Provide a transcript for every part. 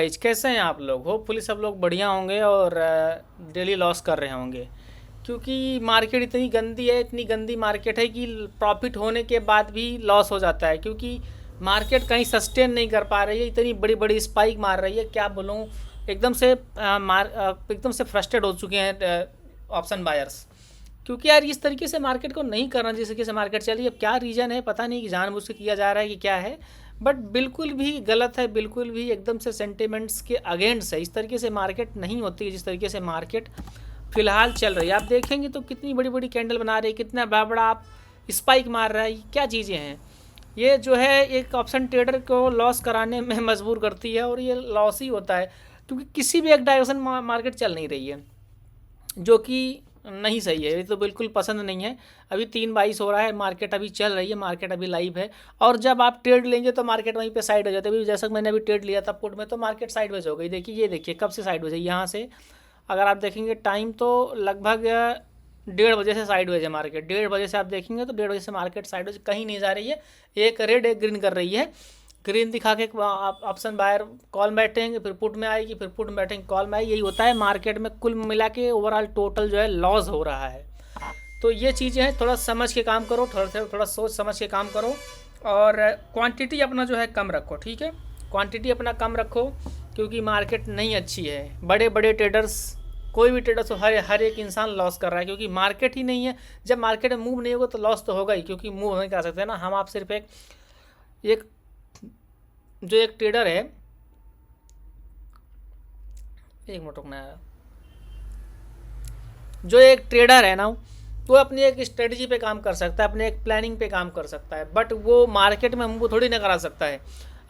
Guys, कैसे हैं आप लोग? होपफुली सब लोग बढ़िया होंगे और डेली लॉस कर रहे होंगे, क्योंकि मार्केट इतनी गंदी है, इतनी गंदी मार्केट है कि प्रॉफिट होने के बाद भी लॉस हो जाता है, क्योंकि मार्केट कहीं सस्टेन नहीं कर पा रही है। इतनी बड़ी बड़ी स्पाइक मार रही है, क्या बोलूँ। एकदम से एकदम से फ्रस्ट्रेट हो चुके हैं ऑप्शन बायर्स, क्योंकि यार इस तरीके से मार्केट को नहीं करना जिस तरीके से मार्केट चली। अब क्या रीज़न है पता नहीं, कि जानबूझ के किया जा रहा है कि क्या है, बट बिल्कुल भी गलत है, बिल्कुल भी एकदम से सेंटिमेंट्स के अगेंस्ट है। इस तरीके से मार्केट नहीं होती है जिस तरीके से मार्केट फ़िलहाल चल रही है। आप देखेंगे तो कितनी बड़ी बड़ी कैंडल बना रही है, कितना बड़ा बड़ा आप स्पाइक मार रहा है, क्या चीज़ें हैं ये। जो है एक ऑप्शन ट्रेडर को लॉस कराने में मजबूर करती है, और ये लॉस ही होता है, क्योंकि किसी भी एक डायरेक्शन मार्केट चल नहीं रही है, जो कि नहीं सही है। ये तो बिल्कुल पसंद नहीं है। अभी 3:22 हो रहा है, मार्केट अभी चल रही है, मार्केट अभी लाइव है, और जब आप ट्रेड लेंगे तो मार्केट वहीं पे साइड हो जाती है। अभी जैसा मैंने अभी ट्रेड लिया था पुट में, तो मार्केट साइडवेज हो गई। देखिए, ये देखिए कब से साइडवेज है। यहाँ से अगर आप देखेंगे टाइम, तो लगभग 1:30 बजे से साइडवेज है मार्केट। 1:30 बजे से आप देखेंगे तो 1:30 बजे से मार्केट साइडवेज कहीं नहीं जा रही है। एक रेड एक ग्रीन कर रही है। ग्रीन दिखा के आप ऑप्शन बायर कॉल में बैठेंगे, फिर पुट में आएगी, फिर पुट में बैठेंगे, कॉल में आएगी। यही होता है मार्केट में। कुल मिला के ओवरऑल टोटल जो है लॉस हो रहा है। तो ये चीज़ें हैं, थोड़ा समझ के काम करो, थोड़ा सोच समझ के काम करो, और क्वांटिटी अपना जो है कम रखो, ठीक है। क्वांटिटी अपना कम रखो, क्योंकि मार्केट नहीं अच्छी है। बड़े बड़े ट्रेडर्स, कोई भी ट्रेडर्स हो, हर एक इंसान लॉस कर रहा है, क्योंकि मार्केट ही नहीं है। जब मार्केट में मूव नहीं होगा तो लॉस तो होगा ही, क्योंकि मूव नहीं कर सकते ना हम। आप सिर्फ एक जो एक ट्रेडर है, एक मिनट रुकना है, जो एक ट्रेडर है ना, वो अपनी एक स्ट्रेटजी पे काम कर सकता है, अपने एक प्लानिंग पे काम कर सकता है, बट वो मार्केट में मूव थोड़ी ना करा सकता है।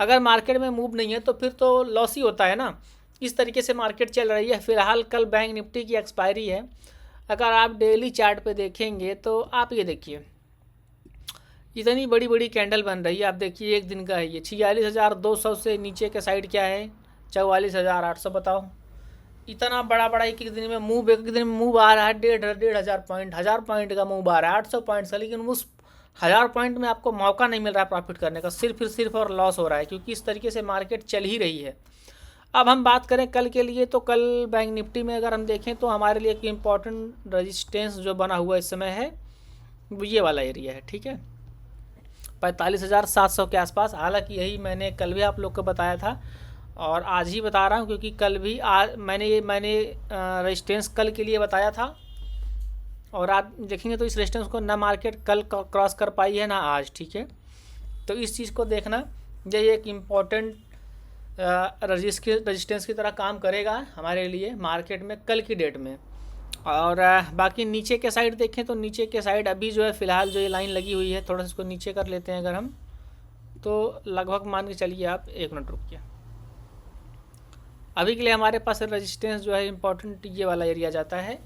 अगर मार्केट में मूव नहीं है तो फिर तो लॉस ही होता है ना। इस तरीके से मार्केट चल रही है। फिलहाल कल बैंक निफ्टी की एक्सपायरी है। अगर आप डेली चार्ट पे देखेंगे तो आप ये देखिए, इतनी बड़ी बड़ी कैंडल बन रही है। आप देखिए एक दिन का है ये। 46,200 से नीचे के साइड क्या है, 44,800। बताओ, इतना बड़ा बड़ा एक एक दिन में मूव, एक दिन में मूव आ रहा है। 1,500 पॉइंट, 1,000 पॉइंट का मूव आ रहा है, 800 पॉइंट का। लेकिन उस 1,000 पॉइंट में आपको मौका नहीं मिल रहा है प्रॉफिट करने का, सिर्फ और लॉस हो रहा है, क्योंकि इस तरीके से मार्केट चल ही रही है। अब हम बात करें कल के लिए, तो कल बैंक निफ्टी में अगर हम देखें तो हमारे लिए एक इम्पॉर्टेंट रजिस्टेंस जो बना हुआ इस समय है, वो ये वाला एरिया है, ठीक है, 45,700 के आसपास। हालांकि यही मैंने कल भी आप लोग को बताया था, और आज ही बता रहा हूँ, क्योंकि कल भी मैंने रेजिस्टेंस कल के लिए बताया था। और आप देखेंगे तो इस रेजिस्टेंस को ना मार्केट कल क्रॉस कर पाई है ना आज, ठीक है। तो इस चीज़ को देखना, ये एक इम्पॉर्टेंट रजिस्टेंस की तरह काम करेगा हमारे लिए मार्केट में कल की डेट में। और बाकी नीचे के साइड देखें तो नीचे के साइड अभी जो है फ़िलहाल जो ये लाइन लगी हुई है, थोड़ा सा इसको नीचे कर लेते हैं अगर हम, तो लगभग मान के चलिए आप, एक मिनट रुकिए। अभी के लिए हमारे पास रेजिस्टेंस जो है इम्पोर्टेंट ये वाला एरिया जाता है।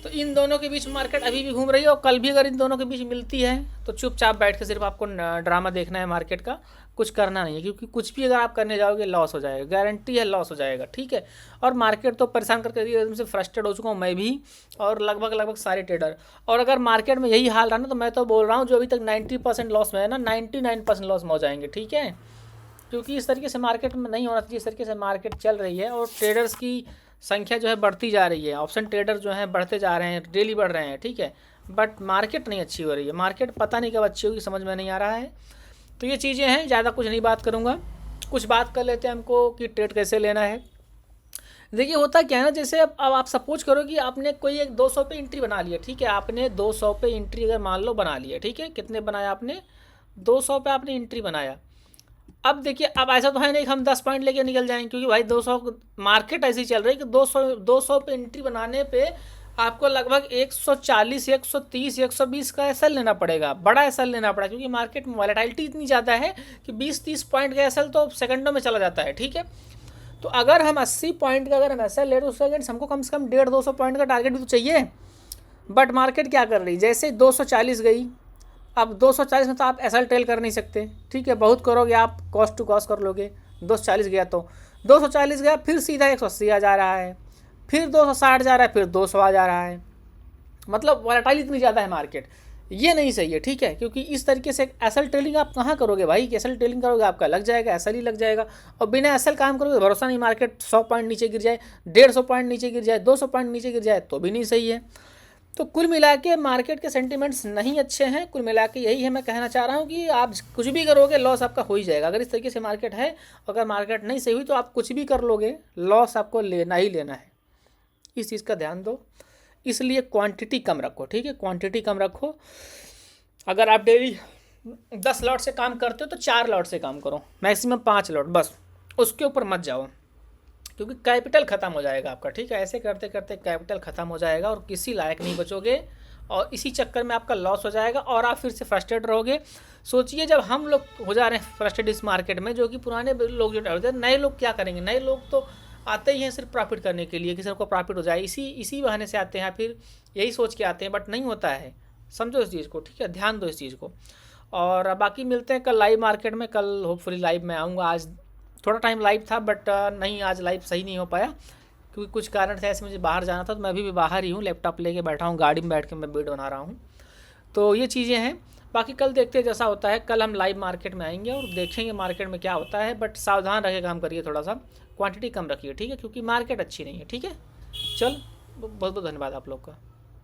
तो इन दोनों के बीच मार्केट अभी भी घूम रही है, और कल भी अगर इन दोनों के बीच मिलती है तो चुपचाप बैठ के सिर्फ आपको ड्रामा देखना है मार्केट का, कुछ करना नहीं है, क्योंकि कुछ भी अगर आप करने जाओगे लॉस हो जाएगा, गारंटी है लॉस हो जाएगा, ठीक है। और मार्केट तो परेशान करके एकदम से फ्रस्ट्रेट हो चुका हूँ मैं भी, और लगभग सारे ट्रेडर। और अगर मार्केट में यही हाल रहा ना, तो मैं तो बोल रहा हूँ जो अभी तक 90% लॉस में है ना, 99% लॉस में हो जाएंगे, ठीक है। क्योंकि इस तरीके से मार्केट में नहीं होना चाहिए। इस तरीके से मार्केट चल रही है, और ट्रेडर्स की संख्या जो है बढ़ती जा रही है। ऑप्शन ट्रेडर जो हैं बढ़ते जा रहे हैं, डेली बढ़ रहे हैं, ठीक है, बट मार्केट नहीं अच्छी हो रही है। मार्केट पता नहीं कब अच्छी होगी, समझ में नहीं आ रहा है। तो ये चीज़ें हैं, ज़्यादा कुछ नहीं बात करूँगा, कुछ बात कर लेते हैं हमको कि ट्रेड कैसे लेना है। देखिए होता क्या है ना, जैसे अब आप सपोज करो कि आपने कोई एक 200 पे एंट्री बना लिया, ठीक है। आपने 200 पे एंट्री अगर मान लो बना लिया, ठीक है। कितने बनाया आपने? 200 पे आपने एंट्री बनाया। अब देखिए, अब ऐसा तो है नहीं कि हम 10 पॉइंट लेके निकल जाएंगे, क्योंकि भाई 200 मार्केट ऐसी चल रही है कि 200 पे एंट्री बनाने पे आपको लगभग 140, 130, 120 का एसएल लेना पड़ेगा, बड़ा एसएल लेना पड़ेगा, क्योंकि मार्केट में वॉलेटिलिटी इतनी ज़्यादा है कि 20-30 पॉइंट का एसएल तो सेकंडों में चला जाता है, ठीक है। तो अगर हम 80 पॉइंट का अगर हम एसएल ले, तो उससे अगेंस्ट हमको कम से कम 150-200 पॉइंट का टारगेट भी तो चाहिए। बट मार्केट क्या कर रही है, जैसे 240 गई, अब 240 में तो आप एसएल टेल कर नहीं सकते, ठीक है। बहुत करोगे आप, कॉस्ट टू कॉस्ट कर लोगे। 240 गया तो 240 गया, फिर सीधा 180 आ जा रहा है, फिर 260 जा रहा है, फिर 200 आ जा रहा है। मतलब वॉलेटाइल इतनी ज़्यादा है मार्केट। ये नहीं सही है, ठीक है। क्योंकि इस तरीके से एसल ट्रेडिंग आप कहाँ करोगे भाई, कि एसल ट्रेडिंग करोगे आपका लग जाएगा, एसल ही लग जाएगा। और बिना एसल काम करोगे भरोसा नहीं, मार्केट 100 पॉइंट नीचे गिर जाए, 150 पॉइंट नीचे गिर जाए, 200 पॉइंट नीचे गिर जाए तो भी नहीं सही है। तो कुल मिला के मार्केट के सेंटिमेंट्स नहीं अच्छे हैं। कुल मिला के यही है मैं कहना चाह रहा हूँ कि आप कुछ भी करोगे लॉस आपका हो ही जाएगा। अगर इस तरीके से मार्केट है, अगर मार्केट नहीं सही हुई तो आप कुछ भी कर लोगे, लॉस आपको लेना ही लेना है। इस चीज़ का ध्यान दो, इसलिए क्वांटिटी कम रखो, ठीक है, क्वांटिटी कम रखो। अगर आप डेली 10 लॉट से काम करते हो तो 4 लॉट से काम करो, मैक्सिमम 5 लॉट बस, उसके ऊपर मत जाओ, क्योंकि कैपिटल ख़त्म हो जाएगा आपका, ठीक है। ऐसे करते करते कैपिटल ख़त्म हो जाएगा और किसी लायक नहीं बचोगे, और इसी चक्कर में आपका लॉस हो जाएगा और आप फिर से फ्रस्ट्रेट रहोगे। सोचिए जब हम लोग हो जा रहे हैं फ्रस्ट्रेट इस मार्केट में, जो कि पुराने लोग जो होते हैं, नए लोग क्या करेंगे, नए लोग तो आते ही हैं सिर्फ प्रॉफिट करने के लिए कि सबको प्रॉफिट हो जाए, इसी बहाने से आते हैं, फिर यही सोच के आते हैं, बट नहीं होता है। समझो इस चीज़ को, ठीक है, ध्यान दो इस चीज़ को। और बाकी मिलते हैं कल लाइव मार्केट में, कल होपफुली लाइव में आऊँगा। आज थोड़ा टाइम लाइव था बट नहीं, आज लाइव सही नहीं हो पाया क्योंकि कुछ कारण थे ऐसे, मुझे बाहर जाना था, तो मैं अभी भी बाहर ही हूँ, लैपटॉप लेके बैठा हूँ, गाड़ी में बैठ के मैं वीडियो बना रहा हूँ। तो ये चीज़ें हैं, बाकी कल देखते हैं जैसा होता है। कल हम लाइव मार्केट में आएंगे और देखेंगे मार्केट में क्या होता है, बट सावधान रह के काम करिए, थोड़ा सा क्वांटिटी कम रखिए, ठीक है, क्योंकि मार्केट अच्छी नहीं है, ठीक है। चल, बहुत बहुत धन्यवाद आप लोग का।